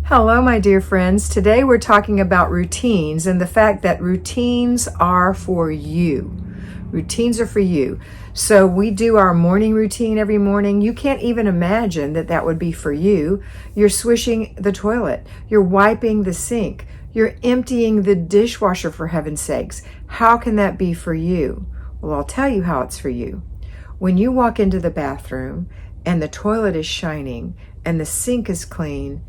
Hello, my dear friends. Today we're talking about routines and the fact that routines are for you. Routines are for you. So we do our morning routine every morning. You can't even imagine that that would be for you. You're swishing the toilet. You're wiping the sink. You're emptying the dishwasher, for heaven's sakes. How can that be for you? Well, I'll tell you how it's for you. When you walk into the bathroom and the toilet is shining and the sink is clean,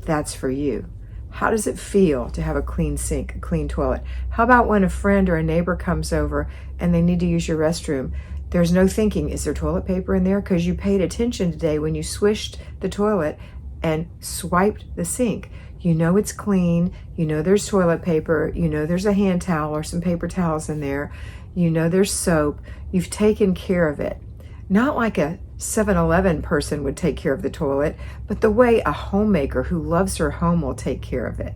that's for you. How does it feel to have a clean sink, a clean toilet? How about when a friend or a neighbor comes over and they need to use your restroom? There's no thinking, is there toilet paper in there? Because you paid attention today when you swished the toilet and swiped the sink. You know it's clean, you know there's toilet paper, you know there's a hand towel or some paper towels in there, you know there's soap. You've taken care of it. Not like a 7-Eleven person would take care of the toilet, but the way a homemaker who loves her home will take care of it.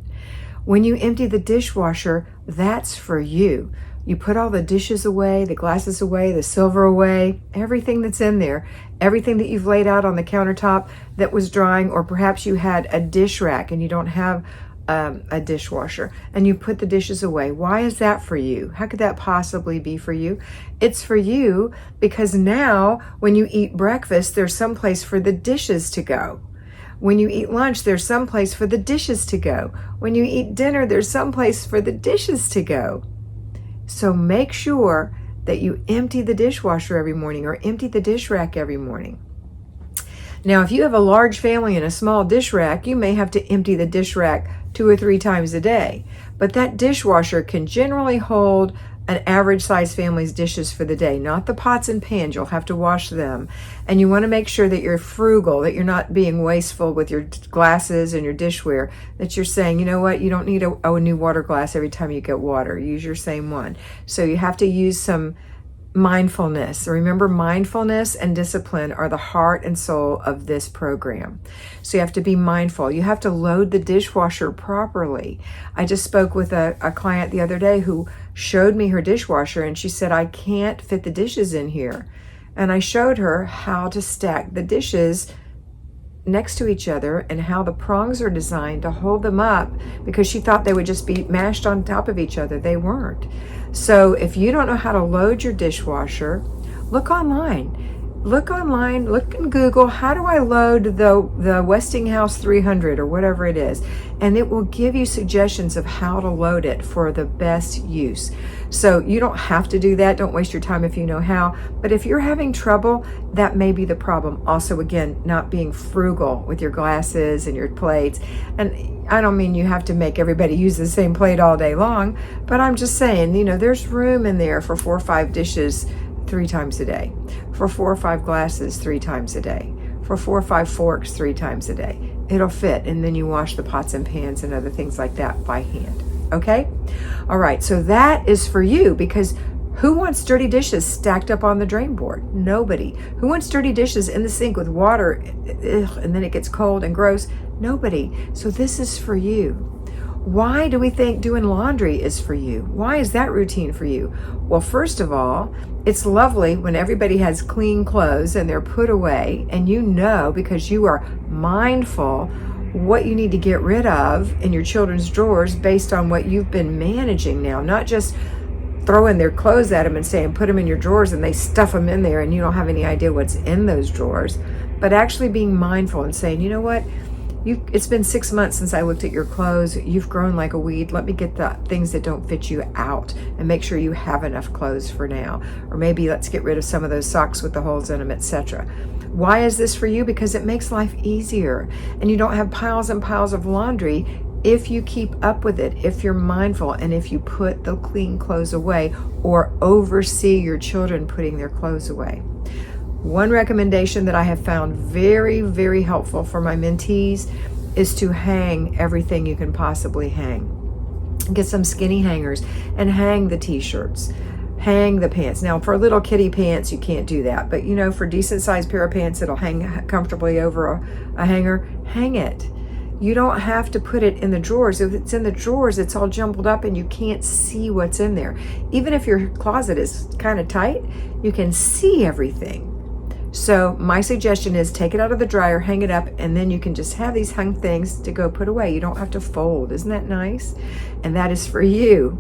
When you empty the dishwasher, that's for you. You put all the dishes away, the glasses away, the silver away, everything that's in there, everything that you've laid out on the countertop that was drying, or perhaps you had a dish rack and you don't have a dishwasher, and you put the dishes away. Why is that for you? How could that possibly be for you? It's for you because now when you eat breakfast, there's some place for the dishes to go. When you eat lunch, there's some place for the dishes to go. When you eat dinner, there's some place for the dishes to go. So make sure that you empty the dishwasher every morning or empty the dish rack every morning. Now, if you have a large family and a small dish rack, you may have to empty the dish rack 2 or 3 times a day. But that dishwasher can generally hold an average size family's dishes for the day, not the pots and pans. You'll have to wash them. And you want to make sure that you're frugal, that you're not being wasteful with your glasses and your dishware, that you're saying, you know what, you don't need a new water glass every time you get water. Use your same one. So you have to use some mindfulness. Remember, mindfulness and discipline are the heart and soul of this program. So you have to be mindful. You have to load the dishwasher properly. I just spoke with a client the other day who showed me her dishwasher, and she said, I can't fit the dishes in here. And I showed her how to stack the dishes next to each other and how the prongs are designed to hold them up, because she thought they would just be mashed on top of each other. They weren't. So if you don't know how to load your dishwasher, look online. Look in Google, how do I load the Westinghouse 300 or whatever it is? And it will give you suggestions of how to load it for the best use. So you don't have to do that. Don't waste your time if you know how. But if you're having trouble, that may be the problem. Also, again, not being frugal with your glasses and your plates. And I don't mean you have to make everybody use the same plate all day long, but I'm just saying, there's room in there for 4 or 5 dishes 3 times a day, for 4 or 5 glasses 3 times a day, for 4 or 5 forks 3 times a day. It'll fit, and then you wash the pots and pans and other things like that by hand. Okay? All right, so that is for you, because who wants dirty dishes stacked up on the drain board? Nobody. Who wants dirty dishes in the sink with water, and then it gets cold and gross? Nobody. So this is for you. Why do we think doing laundry is for you? Why is that routine for you? Well, first of all, it's lovely when everybody has clean clothes and they're put away, and you know, because you are mindful, what you need to get rid of in your children's drawers based on what you've been managing now, not just throwing their clothes at them and saying put them in your drawers and they stuff them in there and you don't have any idea what's in those drawers, but actually being mindful and saying, you know what, it's been 6 months since I looked at your clothes. You've grown like a weed. Let me get the things that don't fit you out and make sure you have enough clothes for now. Or maybe let's get rid of some of those socks with the holes in them, etc. Why is this for you? Because it makes life easier, and you don't have piles and piles of laundry if you keep up with it, if you're mindful, and if you put the clean clothes away or oversee your children putting their clothes away. One recommendation that I have found very, very helpful for my mentees is to hang everything you can possibly hang. Get some skinny hangers and hang the t-shirts, hang the pants. Now, for little kitty pants, you can't do that. But, for decent sized pair of pants that'll hang comfortably over a hanger, hang it. You don't have to put it in the drawers. If it's in the drawers, it's all jumbled up and you can't see what's in there. Even if your closet is kind of tight, you can see everything. So my suggestion is take it out of the dryer, hang it up, and then you can just have these hung things to go put away. You don't have to fold. Isn't that nice? And that is for you.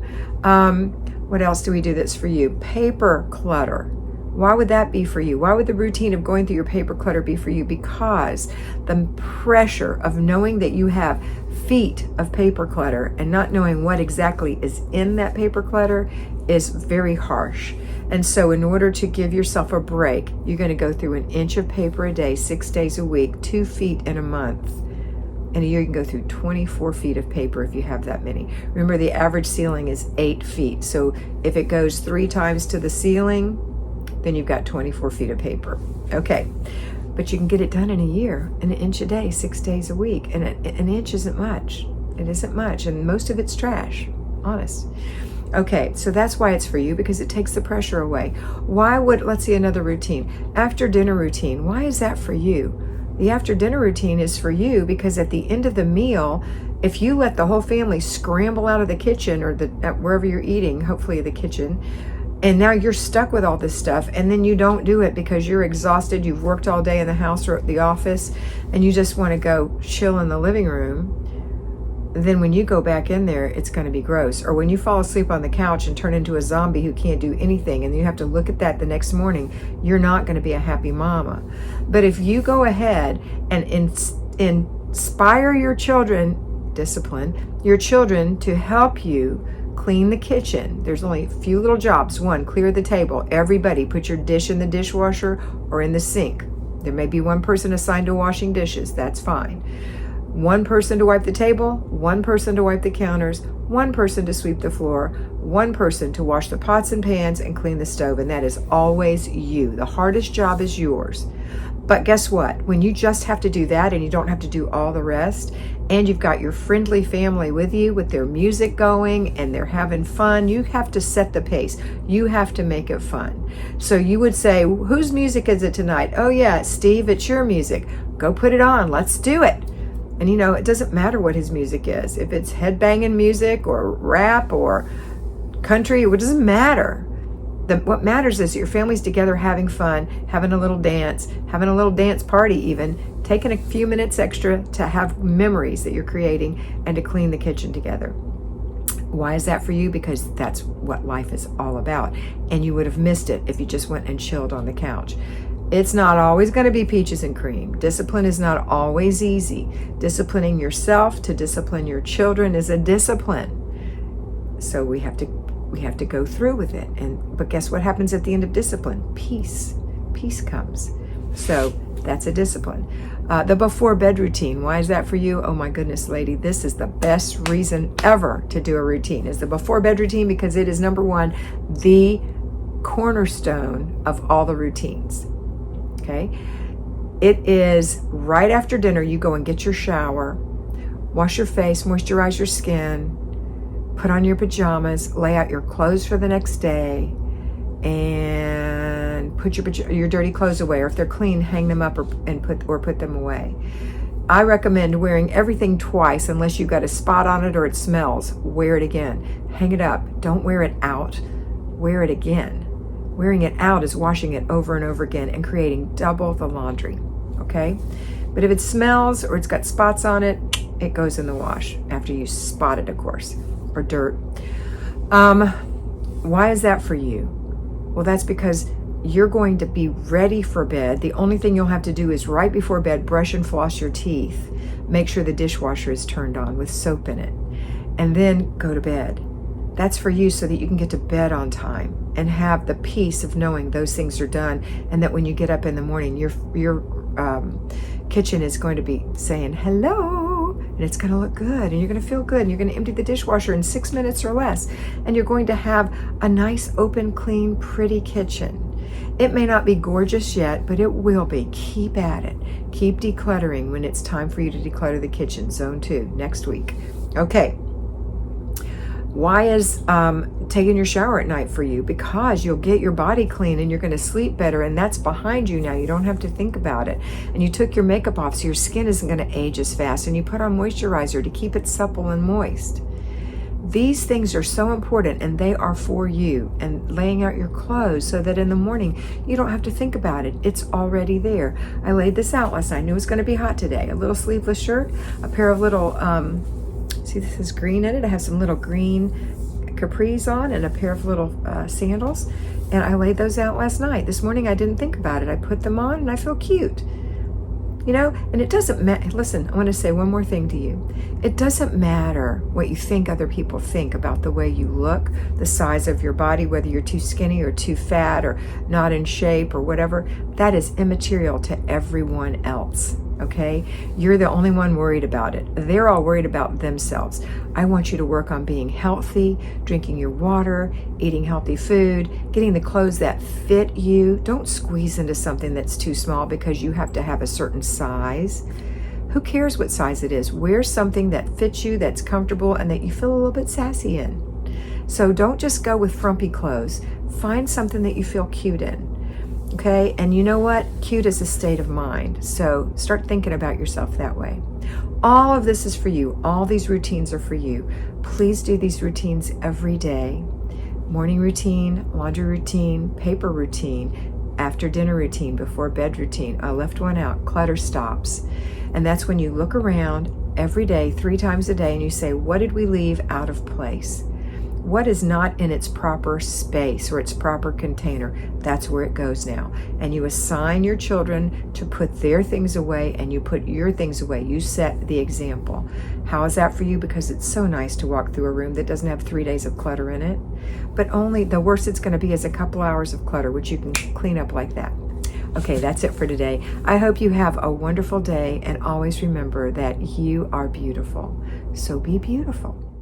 What else do we do that's for you? Paper clutter. Why would that be for you? Why would the routine of going through your paper clutter be for you? Because the pressure of knowing that you have feet of paper clutter and not knowing what exactly is in that paper clutter is very harsh. And so in order to give yourself a break, you're going to go through an inch of paper a day, 6 days a week, 2 feet in a month. In a year, you can go through 24 feet of paper if you have that many. Remember, the average ceiling is 8 feet. So if it goes 3 times to the ceiling, then you've got 24 feet of paper. Okay, but you can get it done in a year, an inch a day, 6 days a week. And an inch isn't much. It isn't much, and most of it's trash, honest. Okay, so that's why it's for you, because it takes the pressure away. Let's see another routine. After dinner routine, why is that for you? The after dinner routine is for you because at the end of the meal, if you let the whole family scramble out of the kitchen or wherever you're eating, hopefully the kitchen, and now you're stuck with all this stuff, and then you don't do it because you're exhausted, you've worked all day in the house or at the office, and you just want to go chill in the living room, then when you go back in there, it's going to be gross. Or when you fall asleep on the couch and turn into a zombie who can't do anything, and you have to look at that the next morning, you're not going to be a happy mama. But if you go ahead and inspire your children, discipline your children to help you clean the kitchen. There's only a few little jobs. 1, clear the table. Everybody put your dish in the dishwasher or in the sink. There may be 1 person assigned to washing dishes. That's fine. 1 person to wipe the table, 1 person to wipe the counters, 1 person to sweep the floor, 1 person to wash the pots and pans and clean the stove. And that is always you. The hardest job is yours. But guess what? When you just have to do that and you don't have to do all the rest, and you've got your friendly family with you with their music going and they're having fun, you have to set the pace. You have to make it fun. So you would say, whose music is it tonight? Oh yeah, Steve, it's your music. Go put it on. Let's do it. And it doesn't matter what his music is. If it's headbanging music or rap or country, it doesn't matter. What matters is your family's together having fun, having a little dance party even, taking a few minutes extra to have memories that you're creating and to clean the kitchen together. Why is that for you? Because that's what life is all about. And you would have missed it if you just went and chilled on the couch. It's not always going to be peaches and cream. Discipline is not always easy. Disciplining yourself to discipline your children is a discipline. So we have to go through with it. But guess what happens at the end of discipline? Peace. Peace comes. So that's a discipline. The before bed routine. Why is that for you? Oh my goodness, lady, this is the best reason ever to do a routine, is the before bed routine, because it is number 1, the cornerstone of all the routines. Okay. It is right after dinner, you go and get your shower, wash your face, moisturize your skin, put on your pajamas, lay out your clothes for the next day, and put your dirty clothes away, or if they're clean, hang them up or put them away. I recommend wearing everything twice unless you've got a spot on it or it smells. Wear it again. Hang it up. Don't wear it out. Wear it again. Wearing it out is washing it over and over again and creating double the laundry. Okay? But if it smells or it's got spots on it, it goes in the wash after you spot it, of course, or dirt. Why is that for you? Well, that's because you're going to be ready for bed. The only thing you'll have to do is right before bed, brush and floss your teeth. Make sure the dishwasher is turned on with soap in it. And then go to bed. That's for you so that you can get to bed on time and have the peace of knowing those things are done, and that when you get up in the morning, your kitchen is going to be saying hello, and it's going to look good, and you're going to feel good, and you're going to empty the dishwasher in 6 minutes or less, and you're going to have a nice, open, clean, pretty kitchen. It may not be gorgeous yet, but it will be. Keep at it. Keep decluttering when it's time for you to declutter the kitchen. Zone 2, next week. Okay. Why is taking your shower at night for you? Because you'll get your body clean and you're going to sleep better, and that's behind you now. You don't have to think about it. And you took your makeup off, so your skin isn't going to age as fast, and you put on moisturizer to keep it supple and moist. These things are so important, and they are for you. And laying out your clothes so that in the morning you don't have to think about it. It's already there. I laid this out last night. I knew it was going to be hot today. A little sleeveless shirt, a pair of little, see this is green in it. I have some little green capris on and a pair of little sandals. And I laid those out last night. This morning I didn't think about it. I put them on and I feel cute. You know, and it doesn't matter. Listen, I want to say one more thing to you. It doesn't matter what you think other people think about the way you look, the size of your body, whether you're too skinny or too fat or not in shape or whatever. That is immaterial to everyone else. Okay? You're the only one worried about it. They're all worried about themselves. I want you to work on being healthy, drinking your water, eating healthy food, getting the clothes that fit you. Don't squeeze into something that's too small because you have to have a certain size. Who cares what size it is? Wear something that fits you, that's comfortable, and that you feel a little bit sassy in. So don't just go with frumpy clothes. Find something that you feel cute in. Okay, and you know what? Cute is a state of mind. So start thinking about yourself that way. All of this is for you. All these routines are for you. Please do these routines every day. Morning routine, laundry routine, paper routine, after dinner routine, before bed routine. I left one out, clutter stops. And that's when you look around every day, 3 times a day, and you say, what did we leave out of place? What is not in its proper space or its proper container? That's where it goes now. And you assign your children to put their things away, and you put your things away. You set the example. How is that for you? Because it's so nice to walk through a room that doesn't have 3 days of clutter in it. But only the worst it's going to be is a couple hours of clutter, which you can clean up like that. Okay, that's it for today. I hope you have a wonderful day, and always remember that you are beautiful. So be beautiful.